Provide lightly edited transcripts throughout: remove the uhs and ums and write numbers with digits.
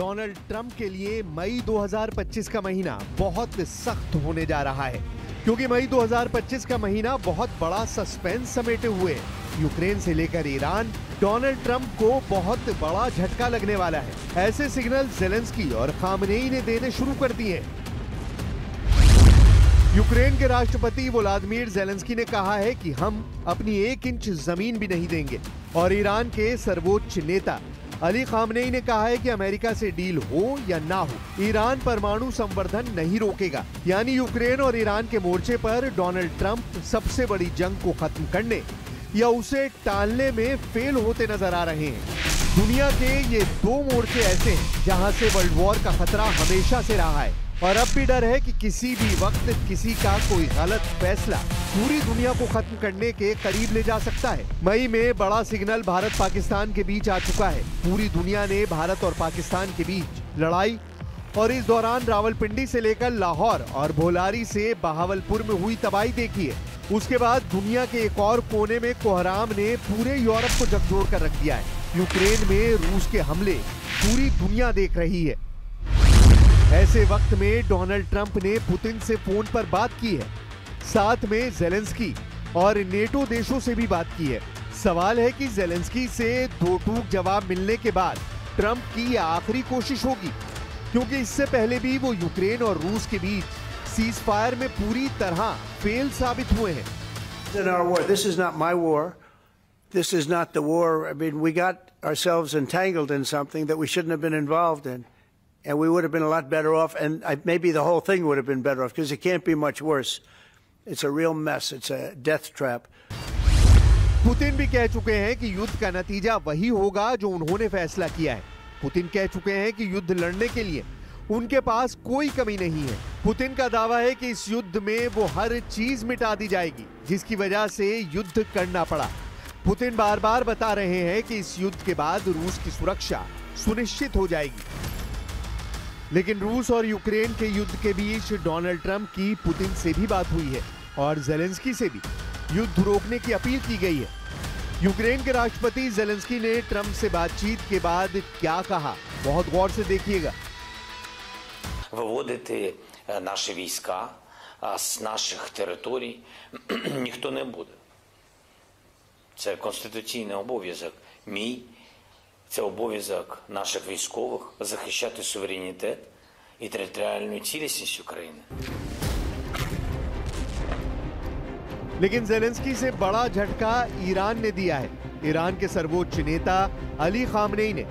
Donald Trump के लिए मई 2025 का महीना बहुत सख्त होने जा रहा है, क्योंकि मई 2025 का महीना बहुत बड़ा सस्पेंस समेटे हुए है। यूक्रेन से लेकर ईरान, डोनाल्ड ट्रंप को बहुत बड़ा झटका लगने वाला है। ऐसे सिग्नल ज़ेलेंस्की और खामनेई ने देने शुरू कर दिए। यूक्रेन के राष्ट्रपति व्लादिमीर ज़ेलेंस्की ने कहा है कि हम अपनी 1 इंच जमीन भी नहीं देंगे, और ईरान के सर्वोच्च नेता अली खामनेई ने कहा है कि अमेरिका से डील हो या ना हो, ईरान परमाणु संवर्धन नहीं रोकेगा। यानी यूक्रेन और ईरान के मोर्चे पर डोनाल्ड ट्रंप सबसे बड़ी जंग को खत्म करने या उसे टालने में फेल होते नजर आ रहे हैं। दुनिया के ये 2 मोर्चे ऐसे हैं जहां से वर्ल्ड वॉर का खतरा हमेशा से रहा है, और अब भी डर है कि किसी भी वक्त किसी का कोई गलत फैसला पूरी दुनिया को खत्म करने के करीब ले जा सकता है। मई में बड़ा सिग्नल भारत पाकिस्तान के बीच आ चुका है। पूरी दुनिया ने भारत और पाकिस्तान के बीच लड़ाई और इस दौरान रावलपिंडी से लेकर लाहौर और भोलारी से बहावलपुर में हुई तबाही देखी है। उसके बाद दुनिया के एक और कोने में कोहराम ने पूरे यूरोप को झकझोर कर रख दिया है। यूक्रेन में रूस के हमले पूरी दुनिया देख रही है। ऐसे वक्त में डोनाल्ड ट्रंप ने पुतिन से फोन पर बात की है, साथ में ज़ेलेंस्की और नेटो देशों से भी बात की है। सवाल है कि ज़ेलेंस्की से दो टूक जवाब मिलने के बाद ट्रंप की आखिरी कोशिश होगी, क्योंकि इससे पहले भी वो यूक्रेन और रूस के बीच सीज फायर में पूरी तरह फेल साबित हुए हैं। This is not my war. This is not the war. I mean, we got ourselves entangled in something that we shouldn't have been involved in. And we would have been a lot better off, and maybe the whole thing would have been better off, because it can't be much worse. It's a real mess. It's a death trap. Putin भी कह चुके हैं कि युद्ध का नतीजा वही होगा जो उन्होंने फैसला किया है। पुतिन कह चुके हैं कि युद्ध लड़ने के लिए उनके पास कोई कमी नहीं है। पुतिन का दावा है कि इस युद्ध में वो हर चीज मिटा दी जाएगी, जिसकी वजह से युद्ध करना पड़ा। पुतिन बार बार बता रहे हैं कि इस युद्ध के बाद रूस की सुरक्षा सुनिश्चित हो जाएगी। लेकिन रूस और यूक्रेन के युद्ध के बीच डोनाल्ड ट्रंप की पुतिन से भी बात हुई है, और ज़ेलेंस्की से भी युद्ध रोकने की अपील की गई है। यूक्रेन के राष्ट्रपति ज़ेलेंस्की ने ट्रंप से बातचीत के बाद क्या कहा, बहुत गौर से देखिएगा। Виводити наші війська з наших територій ніхто не буде. Це конституційний обов'язок мій. Це обов'язок наших військових захищати суверенітет і територіальну цілісність України. लेकिन ज़ेलेंस्की से बड़ा झटका ईरान ने दिया है। ईरान के सर्वोच्च नेता अली खामनेई ने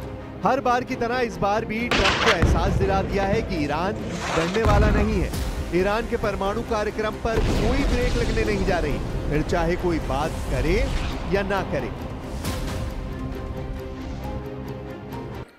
हर बार की तरह इस बार भी ट्रंप को एहसास दिला दिया है कि ईरान डरने वाला नहीं है। ईरान के परमाणु कार्यक्रम पर कोई ब्रेक लगने नहीं जा रही, फिर चाहे कोई बात करे या ना करे।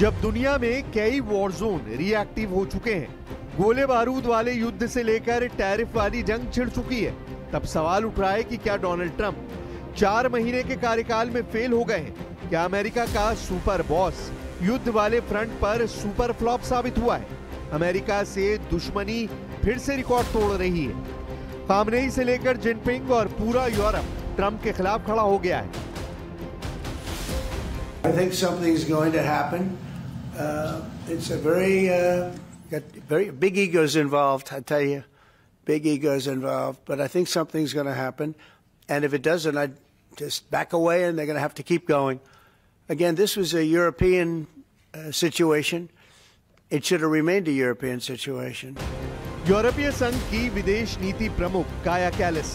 जब दुनिया में कई वॉर जोन रिएक्टिव हो चुके हैं, गोले बारूद वाले युद्ध से लेकर टैरिफ वाली जंग छिड़ चुकी है, तब सवाल उठ रहा है कि क्या डोनाल्ड ट्रंप 4 महीने के कार्यकाल में फेल हो गए हैं? क्या अमेरिका का सुपर बॉस युद्ध वाले फ्रंट पर सुपर फ्लॉप साबित हुआ है? अमेरिका से दुश्मनी फिर से रिकॉर्ड तोड़ रही है। खामनेई से लेकर जिनपिंग और पूरा यूरोप ट्रंप के खिलाफ खड़ा हो गया है। I think something's going to happen. It's a very big egos involved, I tell you. Big egos involved, but I think something's going to happen. And if it doesn't, I'd just back away and they're going to have to keep going. Again, this was a European situation. It should have remained a European situation. यूरोपीय संघ की विदेश नीति प्रमुख काया Kallis,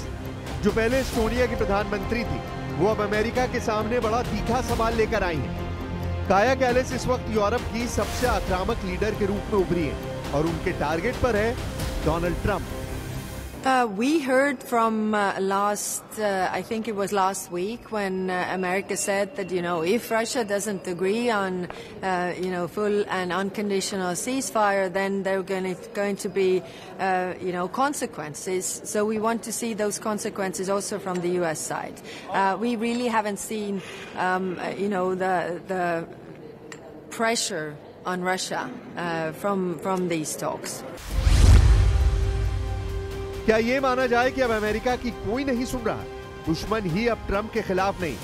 जो पहले Estonia की प्रधानमंत्री थी, वो अब अमेरिका के सामने बड़ा तीखा सवाल लेकर आई हैं। काया कैलिस इस वक्त यूरोप की सबसे आक्रामक लीडर के रूप में उभरी है, और उनके टारगेट पर है Donald Trump. We heard from I think it was last week when America said that, if Russia doesn't agree on, full and unconditional ceasefire, then there are going to be, consequences. So we want to see those consequences also from the U.S. side. We really haven't seen, the pressure on Russia from these talks. क्या ये माना जाए कि अब America की कोई नहीं सुन रहा? दुश्मन ही अब ट्रंप के खिलाफ नहीं,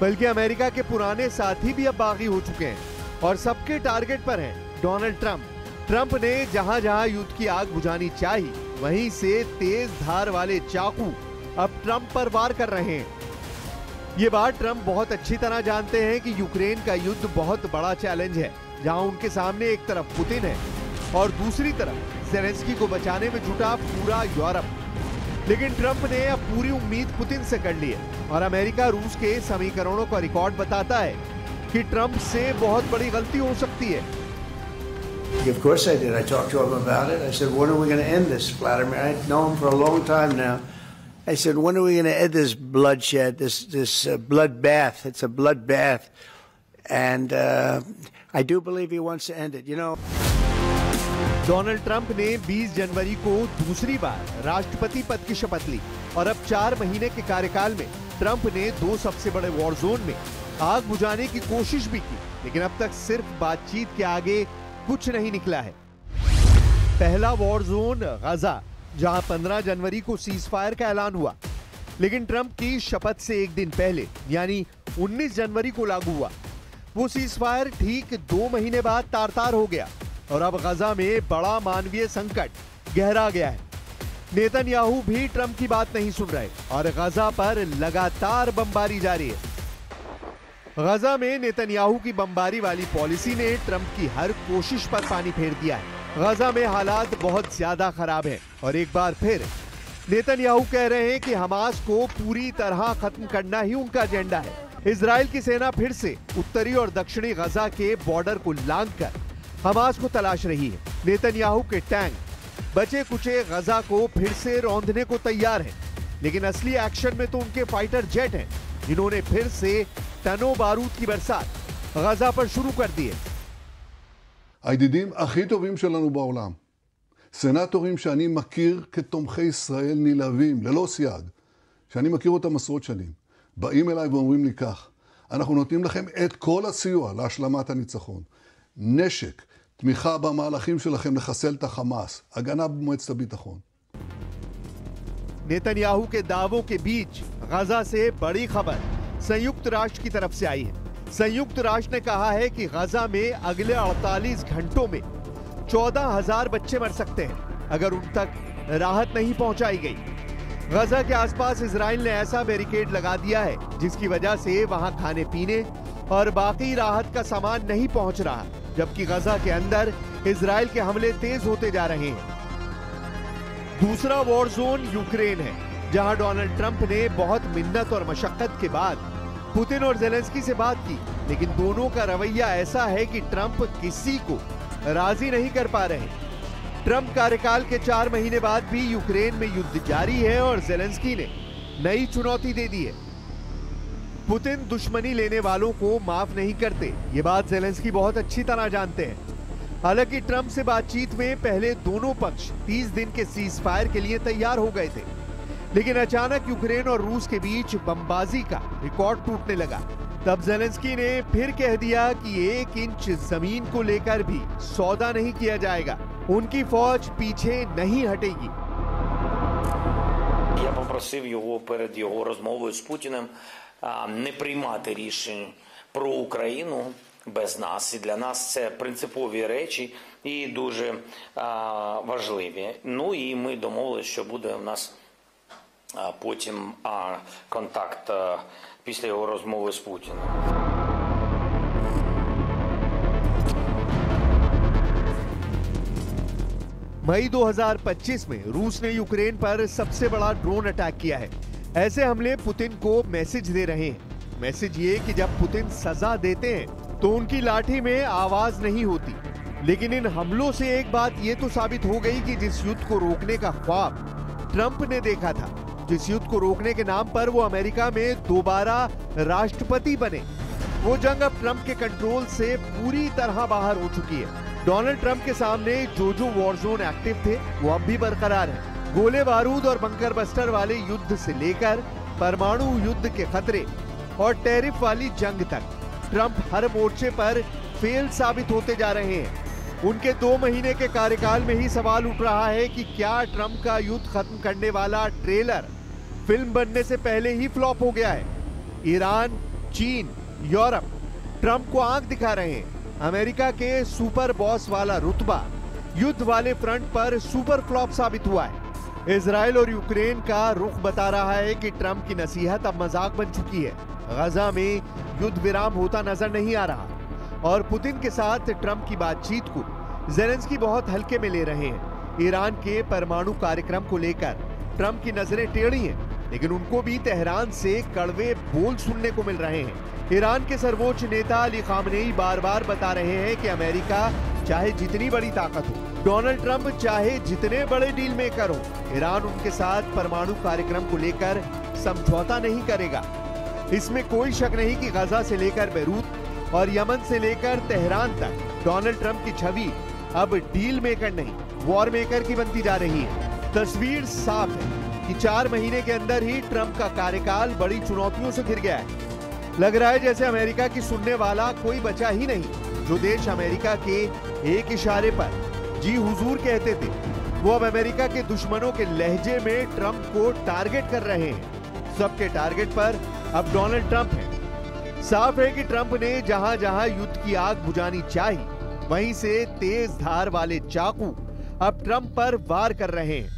बल्कि अमेरिका के पुराने साथी भी अब बागी हो चुके हैं और सबके टारगेट पर हैं डोनाल्ड ट्रंप। ट्रंप ने जहां जहां युद्ध की आग बुझानी चाहिए, वहीं से तेज धार वाले चाकू अब ट्रंप पर वार कर रहे हैं। ये बात ट्रंप बहुत अच्छी तरह जानते हैं कि यूक्रेन का युद्ध बहुत बड़ा चैलेंज है, जहां उनके सामने एक तरफ पुतिन है और दूसरी तरफ ज़ेलेंस्की को बचाने में जुटा पूरा यूरोप। लेकिन ट्रंप ने अब पूरी उम्मीद पुतिन से कर ली है और अमेरिका रूस के समीकरणों का रिकॉर्ड बताता है कि ट्रंप से बहुत बड़ी गलती हो सकती है। Of course I did. I talked to him about it. I said, when are we going to end this, Vladimir? I know him for a long time now. I said, when are we going to end this bloodshed, this bloodbath? It's a bloodbath. And I do believe he wants to end it. Donald Trump ने 20 जनवरी को दूसरी बार राष्ट्रपति पद की शपथ ली और अब 4 महीने के कार्यकाल में ट्रंप ने 2 सबसे बड़े वॉर जोन में आग बुझाने की कोशिश भी की, लेकिन अब तक सिर्फ बातचीत के आगे कुछ नहीं निकला है। पहला वॉर जोन गाजा, जहां 15 जनवरी को सीजफायर का ऐलान हुआ, लेकिन ट्रंप की शपथ से एक दिन पहले यानी 19 जनवरी को लागू हुआ। वो सीजफायर ठीक 2 महीने बाद तार-तार हो गया और अब गाजा में बड़ा मानवीय संकट गहरा गया है। नेतन्याहू भी ट्रंप की बात नहीं सुन रहे और गाजा पर लगातार बमबारी जारी है। गाजा में नेतन्याहू की बमबारी वाली पॉलिसी ने ट्रंप की हर कोशिश पर पानी फेर दिया है। गाजा में हालात बहुत ज्यादा खराब हैं और एक बार फिर नेतन्याहू कह रहे हैं कि हमास को पूरी तरह खत्म करना ही उनका एजेंडा है। इजराइल की सेना फिर से उत्तरी और दक्षिणी गाजा के बॉर्डर को लांघकर हमास को तलाश रही है। नेतन्याहू के टैंक बचे कुचे गाजा को फिर से रौंदने को तैयार हैं, लेकिन असली एक्शन में तो उनके फाइटर जेट हैं, जिन्होंने फिर से टनों बारूद की बरसात गाजा पर शुरू कर दी है। הידידים הכי טובים שלנו בעולם, סנטורים שאני מכיר כתומכי ישראל נלהבים, ללא סייג, שאני מכיר אותם עשרות שנים, באים אליי ואומרים לי כך, אנחנו נותנים לכם את כל הסיוע להשלמת הניצחון, נשק, תמיכה במהלכים שלכם לחסל את החמאס, הגנה במועצת הביטחון. नेतन्याहू के दावों के बीच गाजा से बड़ी खबर संयुक्त राष्ट्र की तरफ से आई है। संयुक्त राष्ट्र ने कहा है कि गाजा में अगले 48 घंटों में 14,000 बच्चे मर सकते हैं अगर उन तक राहत नहीं पहुंचाई गई। गाजा के आसपास इजराइल ने ऐसा बैरिकेड लगा दिया है जिसकी वजह से वहां खाने पीने और बाकी राहत का सामान नहीं पहुंच रहा, जबकि गाजा के अंदर इजराइल के हमले तेज होते जा रहे हैं। दूसरा वॉर जोन यूक्रेन है, जहां डोनाल्ड ट्रंप ने बहुत मिन्नत और मशक्कत के बाद पुतिन और ज़ेलेंस्की से बात की, लेकिन दोनों का रवैया ऐसा है कि ट्रंप किसी को राजी नहीं कर पा रहे। ट्रंप कार्यकाल के 4 महीने बाद भी यूक्रेन में युद्ध जारी है और ज़ेलेंस्की ने नई चुनौती दे दी है। पुतिन दुश्मनी लेने वालों को माफ नहीं करते, ये बात ज़ेलेंस्की बहुत अच्छी तरह जानते हैं। हालांकि ट्रंप से बातचीत में पहले दोनों पक्ष 30 दिन के सीजफायर के लिए तैयार हो गए थे, लेकिन अचानक यूक्रेन और रूस के बीच बमबाजी का रिकॉर्ड टूटने लगा। तब ज़ेलेंस्की ने फिर कह दिया कि 1 इंच जमीन को लेकर भी सौदा नहीं किया जाएगा, उनकी फौज पीछे नहीं हटेगी। Я попросив його перед його розмовою з Путіним не приймати рішень про Україну без нас. І для нас це принципові речі і дуже важливі. Ну і ми домовилися, що буде у нас потім контакт після його розмови з Путіним. मई 2025 में रूस ने यूक्रेन पर सबसे बड़ा ड्रोन अटैक किया है। ऐसे हमले पुतिन को मैसेज दे रहे हैं। मैसेज ये कि जब पुतिन सजा देते हैं तो उनकी लाठी में आवाज नहीं होती। लेकिन इन हमलों से एक बात ये तो साबित हो गई कि जिस युद्ध को रोकने का ख्वाब ट्रंप ने देखा था, जिस युद्ध को रोकने के नाम पर वो अमेरिका में दोबारा राष्ट्रपति बने। वो जंग अब ट्रंप के कंट्रोल से पूरी तरह बाहर हो चुकी है। डोनाल्ड ट्रंप के सामने जो वॉर जोन एक्टिव थे वो अब भी बरकरार है। गोले बारूद और बंकर बस्टर वाले युद्ध से लेकर परमाणु युद्ध के खतरे और टैरिफ वाली जंग तक ट्रंप हर मोर्चे पर फेल साबित होते जा रहे हैं। उनके 2 महीने के कार्यकाल में ही सवाल उठ रहा है कि क्या ट्रंप का युद्ध खत्म करने वाला ट्रेलर फिल्म बनने से पहले ही फ्लॉप हो गया है। ईरान, चीन, यूरोप ट्रंप को आंख दिखा रहे हैं। अमेरिका के सुपर बॉस वाला रुतबा युद्ध वाले फ्रंट पर सुपर फ्लॉप साबित हुआ है। इजराइल और यूक्रेन का रुख बता रहा है कि ट्रंप की नसीहत अब मजाक बन चुकी है। गजा में युद्ध विराम होता नजर नहीं आ रहा और पुतिन के साथ ट्रंप की बातचीत को ज़ेलेंस्की बहुत हल्के में ले रहे हैं। ईरान के परमाणु कार्यक्रम को लेकर ट्रंप की नजरें टेढ़ी हैं, लेकिन उनको भी तेहरान से कड़वे बोल सुनने को मिल रहे हैं। ईरान के सर्वोच्च नेता अली खामनेई बार बार बता रहे हैं कि अमेरिका चाहे जितनी बड़ी ताकत हो, डोनाल्ड ट्रंप चाहे जितने बड़े डील मेकर हो, ईरान उनके साथ परमाणु कार्यक्रम को लेकर समझौता नहीं करेगा। इसमें कोई शक नहीं कि गजा से लेकर बेरूत और यमन से लेकर तेहरान तक डोनाल्ड ट्रंप की छवि अब डील मेकर नहीं, वॉर मेकर की बनती जा रही है। तस्वीर साफ है कि 4 महीने के अंदर ही ट्रंप का कार्यकाल बड़ी चुनौतियों से घिर गया है। लग रहा है जैसे अमेरिका की सुनने वाला कोई बचा ही नहीं। जो देश अमेरिका के एक इशारे पर जी हुजूर कहते थे, वो अब अमेरिका के दुश्मनों के लहजे में ट्रंप को टारगेट कर रहे हैं। सबके टारगेट पर अब डोनाल्ड ट्रंप है। साफ है कि ट्रंप ने जहां जहां युद्ध की आग बुझानी चाहिए, वहीं से तेज धार वाले चाकू अब ट्रंप पर वार कर रहे हैं।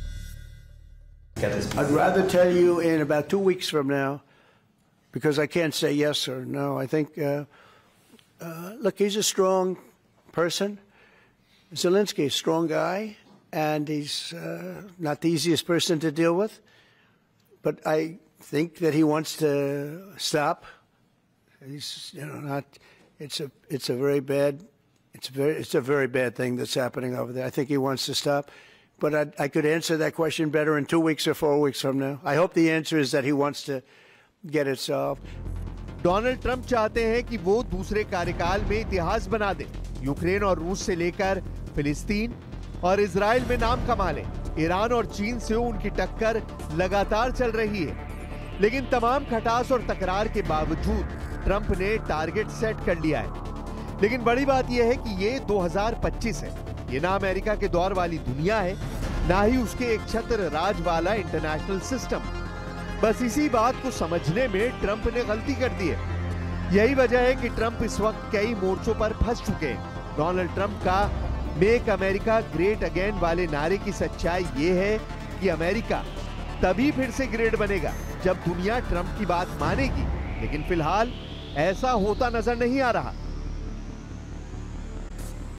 I'd rather tell you in about 2 weeks from now, because I can't say yes or no. I think, look, he's a strong person. Zelensky, a strong guy, and he's not the easiest person to deal with. But I think that he wants to stop. He's, not. It's a very bad thing that's happening over there. I think he wants to stop. But I could answer that question better in 2 weeks or 4 weeks from now. I hope the answer is that he wants to get it solved. Donald Trump चाहते हैं कि वो दूसरे कार्यकाल में इतिहास बना दे। Ukraine और रूस से लेकर फिलिस्तीन और इजराइल में नाम कमा लें। ईरान और चीन से उनकी टक्कर लगातार चल रही है, लेकिन तमाम खटास और तकरार के बावजूद ट्रंप ने टारगेट सेट कर लिया है। लेकिन बड़ी बात यह है कि ये 2025 है। ये ना अमेरिका के दौर वाली दुनिया है, ना ही उसके एक छत्र राज वाला इंटरनेशनल सिस्टम। बस इसी बात को समझने में ट्रंप ने गलती कर दी है। यही वजह है कि ट्रंप इस वक्त कई मोर्चों पर फंस चुके हैं। डोनाल्ड ट्रंप का मेक अमेरिका ग्रेट अगेन वाले नारे की सच्चाई ये है कि अमेरिका तभी फिर से ग्रेट बनेगा जब दुनिया ट्रंप की बात मानेगी, लेकिन फिलहाल ऐसा होता नजर नहीं आ रहा।